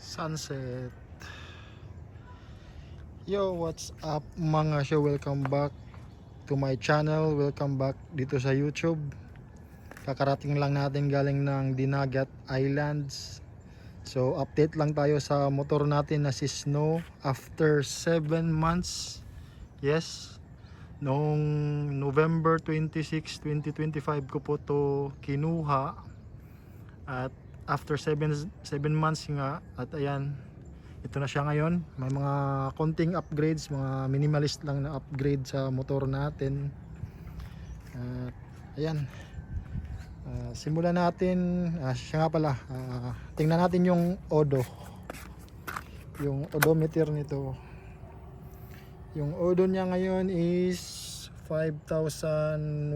Sunset. Yo, what's up mga show? Welcome back to my channel. Welcome back dito sa YouTube. Kakarating lang natin galing ng Dinagat Islands. So update lang tayo sa motor natin na si Snow after 7 months. Yes, noong November 26, 2025 ko po to kinuha. At after 7 months nga, at ayan, ito na siya ngayon. May mga konting upgrades, mga minimalist lang na upgrade sa motor natin. At ayan, simulan natin. Siya nga pala, tingnan natin yung yung odometer nito. Yung odo niya ngayon is 5,173.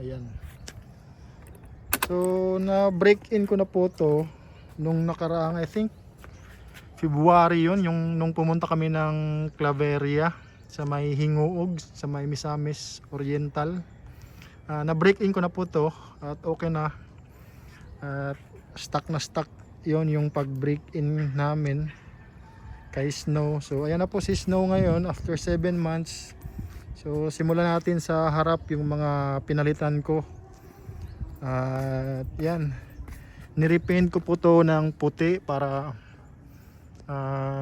Ayan. So na break in ko na po to nung nakaraang, I think February yun, yung nung pumunta kami ng Claveria sa may Hinguog, sa may Misamis Oriental. Na break in ko na po to at okay na, at stock na stock yon yung pag break in namin kay Snow. So ayan na po si Snow ngayon after 7 months. So simulan natin sa harap yung mga pinalitan ko. At yan, nirepaint ko po to ng puti para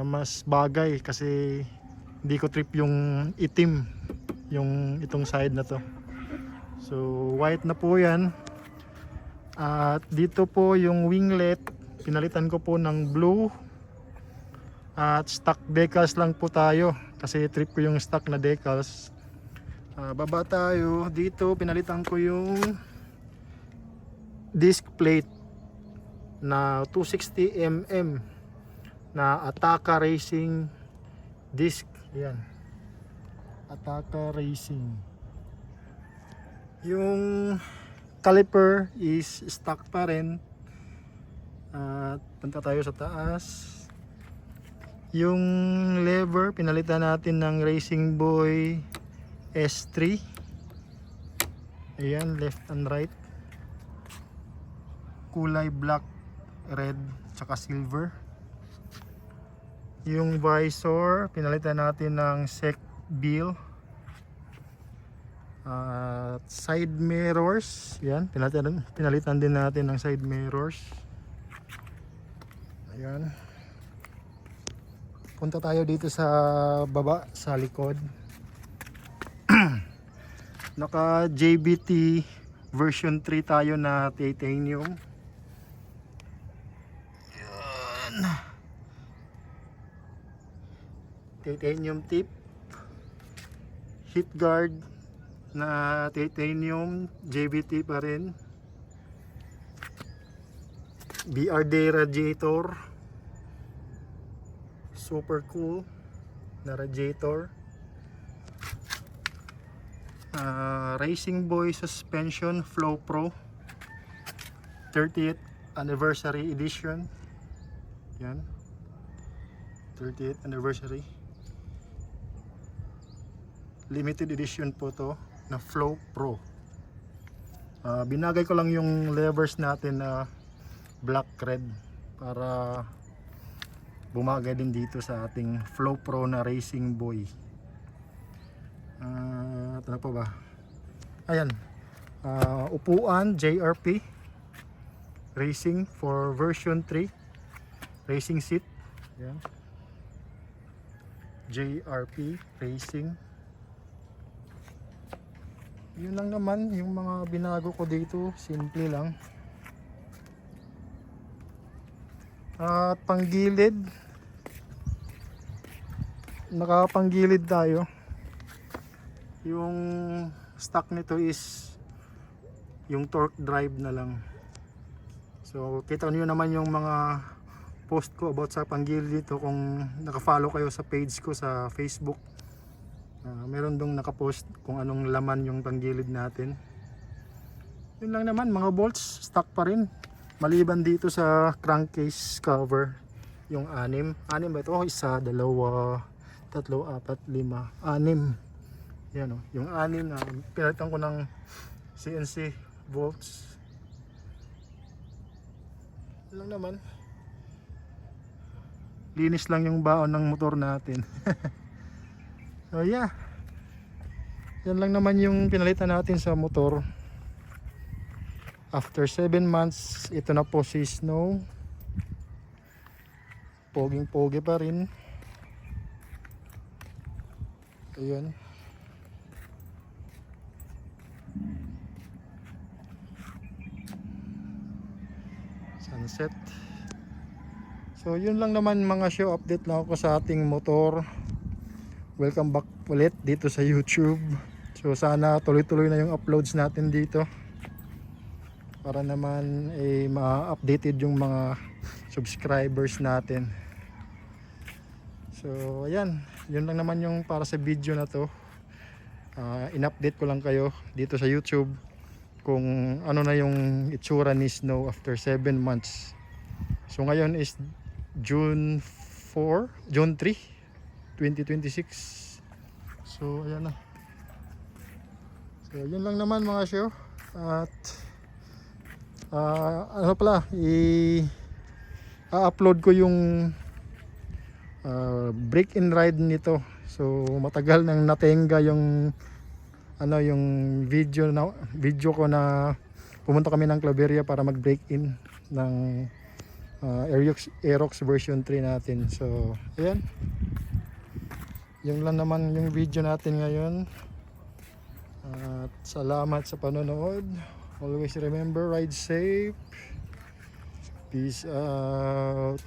mas bagay, kasi hindi ko trip yung itim, yung itong side na to. So white na po yan. At dito po yung winglet, pinalitan ko po ng blue. At stock decals lang po tayo kasi trip ko yung stock na decals. Baba tayo, dito pinalitan ko yung disc plate na 260mm na Ataka Racing disc. Yan, Ataka Racing. Yung caliper is stock pa rin. At punta tayo sa taas. Yung lever, pinalitan natin ng Racing Boy S3. Ayan, left and right. Kulay black, red, tsaka silver. Yung visor, pinalitan natin ng Sec Bill. Side mirrors, yan, pinalitan din natin ng side mirrors. Ayan. Punta tayo dito sa baba, sa likod. Naka JBT version 3 tayo na titanium. Yan. Titanium tip. Heat guard na titanium, JBT pa rin. BRD radiator. Super cool na radiator. Racing Boy suspension Flow Pro 30th anniversary edition. Yan, 30th anniversary limited edition po to na Flow Pro. Binagay ko lang yung levers natin na black red para bumagay din dito sa ating Flow Pro na Racing Boy. Ano pa ba? Ayan, upuan JRP Racing for version 3 racing seat. Ayan, JRP Racing. Yun lang naman yung mga binago ko dito, simple lang. At panggilid, nakapanggilid tayo. Yung stock nito is yung torque drive na lang. So kita niyo naman yung mga post ko about sa panggilid dito kung naka-follow kayo sa page ko sa Facebook. Meron dong nakapost kung anong laman yung panggilid natin. Yun lang naman, mga bolts stock pa rin. Maliban dito sa crankcase cover, yung 6 ba ito? Isa, dalawa, tatlo, apat, lima, 6. Yan o, yung 6 na pinalitan ko ng CNC bolts. Yun lang naman. Linis lang yung baon ng motor natin. So yeah, yan lang naman yung pinalitan natin sa motor. After 7 months, ito na po si Snow. Poging pogi pa rin. Ayan. Sunset. So yun lang naman mga show, update lang ako sa ating motor. Welcome back ulit dito sa YouTube. So sana tuloy-tuloy na yung uploads natin dito para naman ma-updated yung mga subscribers natin. So ayan, yun lang naman yung para sa video na to. In-update ko lang kayo dito sa YouTube kung ano na yung itsura ni Snow after 7 months. So ngayon is June 3, 2026. So ayan na. So yun lang naman mga show. At ano pala, i-upload ko yung break and ride nito. So matagal nang natenga yung yung video ko na pumunta kami ng Claveria para mag break in ng Aerox version 3 natin. So ayan, yung lang naman yung video natin ngayon. At salamat sa panonood. Always remember, ride safe. Peace out.